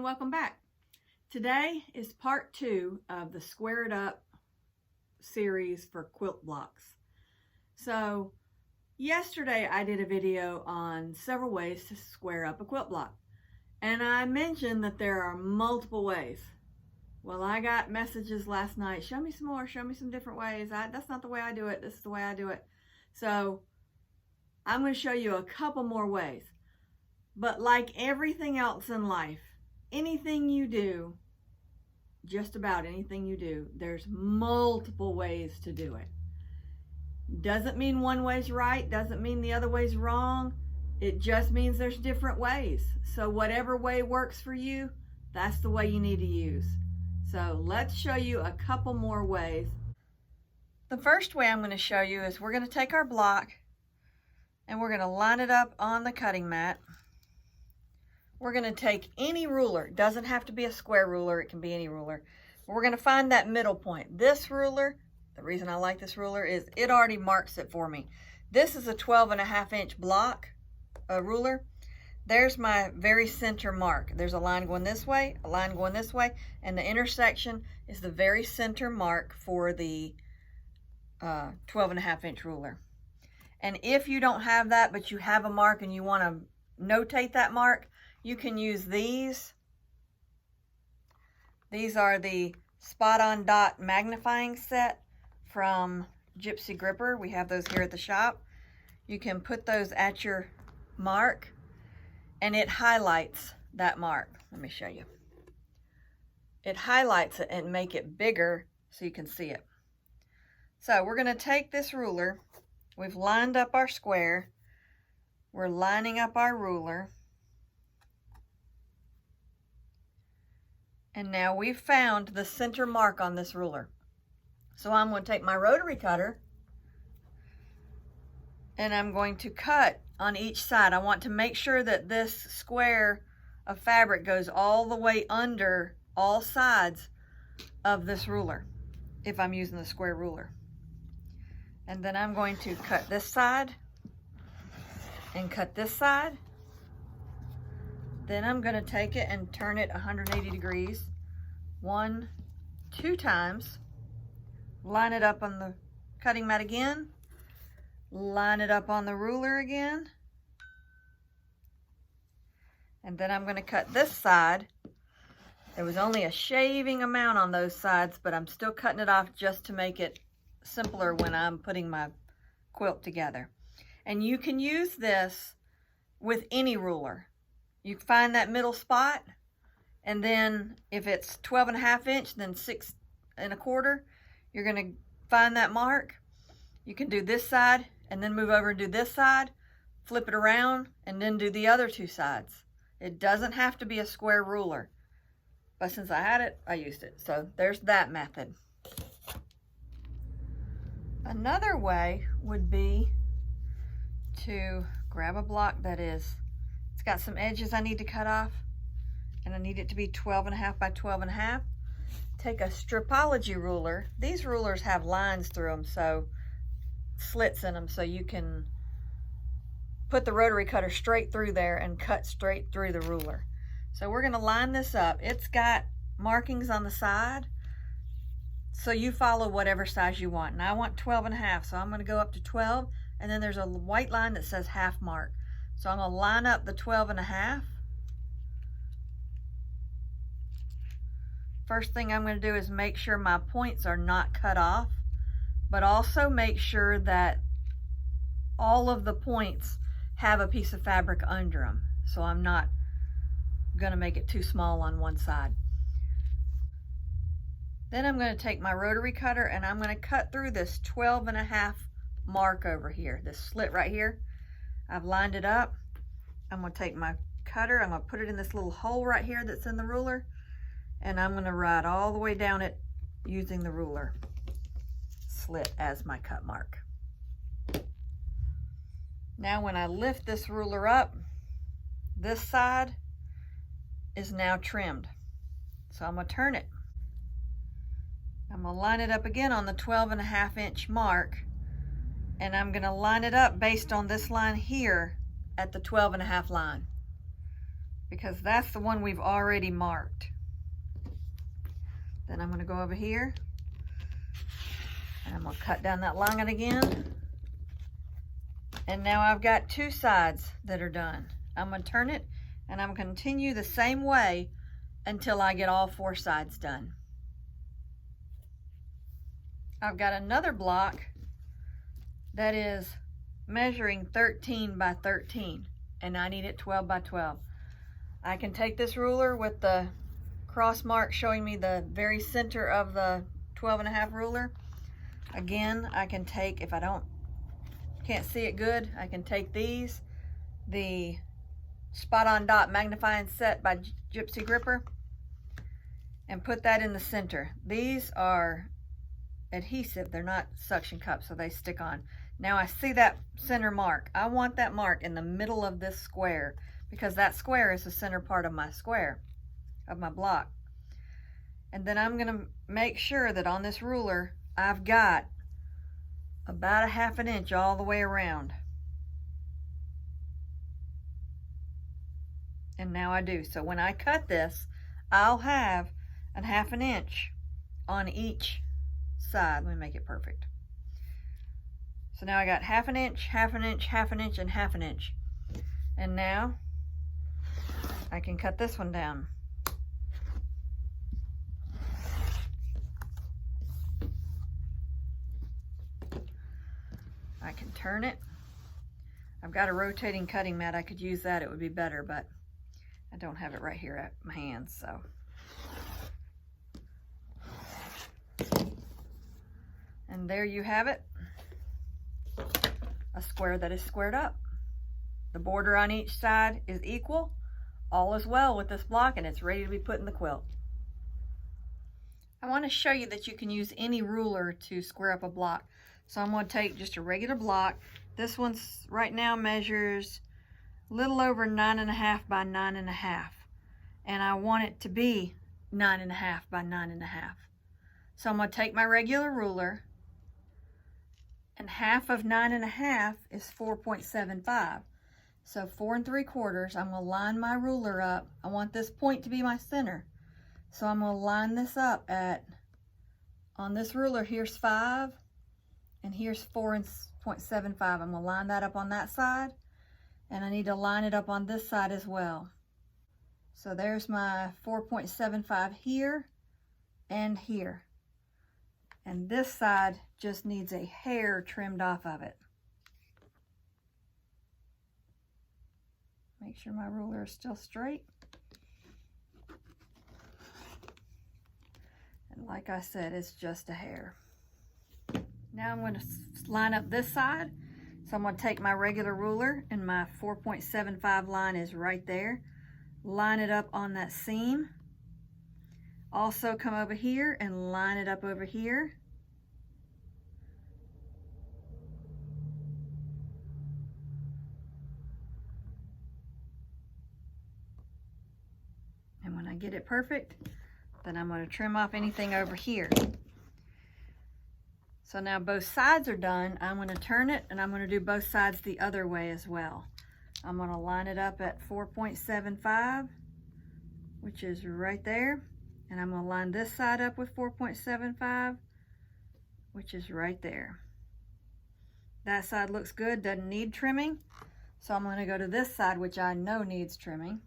and welcome back. Today is part 2 of the Square It Up series for quilt blocks. So yesterday I did a video on several ways to square up a quilt block, and I mentioned that there are multiple ways. Well, I got messages last night, show me some more, show me some different ways. That's not the way I do it, this is the way I do it. So I'm going to show you a couple more ways. But like everything else in life, anything you do, just about anything you do, there's multiple ways to do it. Doesn't mean one way's right, doesn't mean the other way's wrong. It just means there's different ways. So whatever way works for you, that's the way you need to use. So let's show you a couple more ways. The first way I'm going to show you is we're going to take our block and we're going to line it up on the cutting mat. We're going to take any ruler. It doesn't have to be a square ruler. It can be any ruler. We're going to find that middle point. This ruler, the reason I like this ruler is it already marks it for me. This is a 12.5-inch block, a ruler. There's my very center mark. There's a line going this way, a line going this way, and the intersection is the very center mark for the 12.5-inch ruler. And if you don't have that, but you have a mark and you want to notate that mark, you can use these. These are the Spot On Dot Magnifying set from Gypsy Gripper. We have those here at the shop. You can put those at your mark and it highlights that mark. Let me show you. It highlights it and make it bigger so you can see it. So we're going to take this ruler. We've lined up our square. We're lining up our ruler. And now we've found the center mark on this ruler. So I'm going to take my rotary cutter and I'm going to cut on each side. I want to make sure that this square of fabric goes all the way under all sides of this ruler if I'm using the square ruler. And then I'm going to cut this side and cut this side. Then I'm going to take it and turn it 180 degrees, 1, 2 times, line it up on the cutting mat again, line it up on the ruler again, and then I'm going to cut this side. There was only a shaving amount on those sides, but I'm still cutting it off just to make it simpler when I'm putting my quilt together. And you can use this with any ruler. You find that middle spot, and then if it's 12.5 inch, then 6 1/4, you're going to find that mark. You can do this side and then move over and do this side, flip it around, and then do the other 2 sides. It doesn't have to be a square ruler, but since I had it, I used it. So there's that method. Another way would be to grab a block that is, it's got some edges I need to cut off, and I need it to be 12.5 by 12.5. Take a stripology ruler. These rulers have lines through them, so slits in them, so you can put the rotary cutter straight through there and cut straight through the ruler. So we're going to line this up. It's got markings on the side, so you follow whatever size you want. And I want 12.5, so I'm going to go up to 12, and then there's a white line that says half mark. So I'm going to line up the 12.5. First thing I'm going to do is make sure my points are not cut off, but also make sure that all of the points have a piece of fabric under them. So I'm not going to make it too small on one side. Then I'm going to take my rotary cutter and I'm going to cut through this 12.5 mark over here, this slit right here. I've lined it up. I'm going to take my cutter, I'm going to put it in this little hole right here that's in the ruler, and I'm going to ride all the way down it using the ruler slit as my cut mark. Now when I lift this ruler up, this side is now trimmed. So I'm going to turn it. I'm going to line it up again on the 12.5-inch mark, and I'm going to line it up based on this line here at the 12.5 line, because that's the one we've already marked. Then I'm going to go over here and I'm going to cut down that line again. And now I've got two sides that are done. I'm going to turn it and I'm going to continue the same way until I get all four sides done. I've got another block that is measuring 13 by 13 and I need it 12 by 12. I can take this ruler with the cross mark showing me the very center of the 12.5 ruler. Again, I can take, if I can't see it good, I can take these, the Spot On Dot Magnifying Set by Gypsy Gripper, and put that in the center. These are adhesive, they're not suction cups, so they stick on. Now I see that center mark. I want that mark in the middle of this square because that square is the center part of my square, of my block. And then I'm gonna make sure that on this ruler I've got about 1/2 inch all the way around. And now I do. So when I cut this, I'll have 1/2 inch on each side. Let me make it perfect. So now I got 1/2 inch, 1/2 inch, 1/2 inch, and 1/2 inch. And now I can cut this one down. I can turn it. I've got a rotating cutting mat. I could use that. It would be better, but I don't have it right here at my hands, so. And there you have it. A square that is squared up. The border on each side is equal. All is well with this block and it's ready to be put in the quilt. I want to show you that you can use any ruler to square up a block. So I'm going to take just a regular block. This one's right now measures a little over 9.5 by 9.5. And I want it to be 9.5 by 9.5. So I'm going to take my regular ruler, and 1/2 of 9.5 is 4.75. So 4 3/4, I'm going to line my ruler up. I want this point to be my center. So I'm going to line this up at, on this ruler, here's 5, and here's 4.75. I'm going to line that up on that side, and I need to line it up on this side as well. So there's my 4.75 here and here. And this side just needs a hair trimmed off of it. Make sure my ruler is still straight. And like I said, it's just a hair. Now I'm going to line up this side. So I'm going to take my regular ruler, and my 4.75 line is right there. Line it up on that seam. Also come over here and line it up over here. And when I get it perfect, then I'm going to trim off anything over here. So now both sides are done. I'm going to turn it and I'm going to do both sides the other way as well. I'm going to line it up at 4.75, which is right there. And I'm going to line this side up with 4.75, which is right there. That side looks good, doesn't need trimming. So I'm going to go to this side, which I know needs trimming,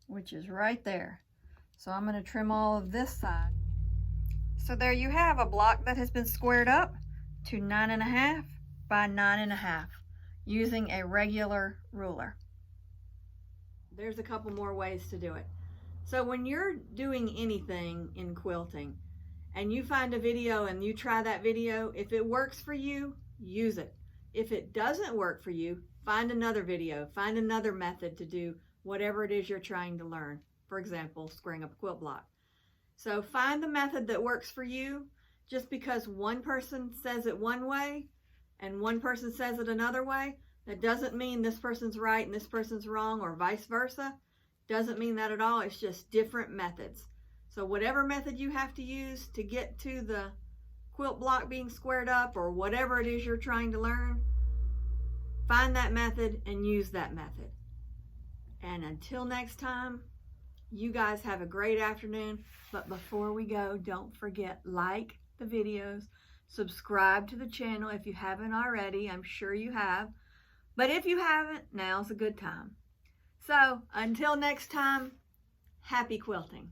which is right there. So I'm going to trim all of this side. So there you have a block that has been squared up to 9.5 by 9.5 using a regular ruler. There's a couple more ways to do it. So when you're doing anything in quilting and you find a video and you try that video, if it works for you, use it. If it doesn't work for you, find another video, find another method to do whatever it is you're trying to learn. For example, squaring up a quilt block. So find the method that works for you. Just because one person says it one way and one person says it another way, that doesn't mean this person's right and this person's wrong, or vice versa. Doesn't mean that at all. It's just different methods. So whatever method you have to use to get to the quilt block being squared up, or whatever it is you're trying to learn, find that method and use that method. And until next time, you guys have a great afternoon. But before we go, don't forget, like the videos, subscribe to the channel if you haven't already. I'm sure you have. But if you haven't, now's a good time. So until next time, happy quilting.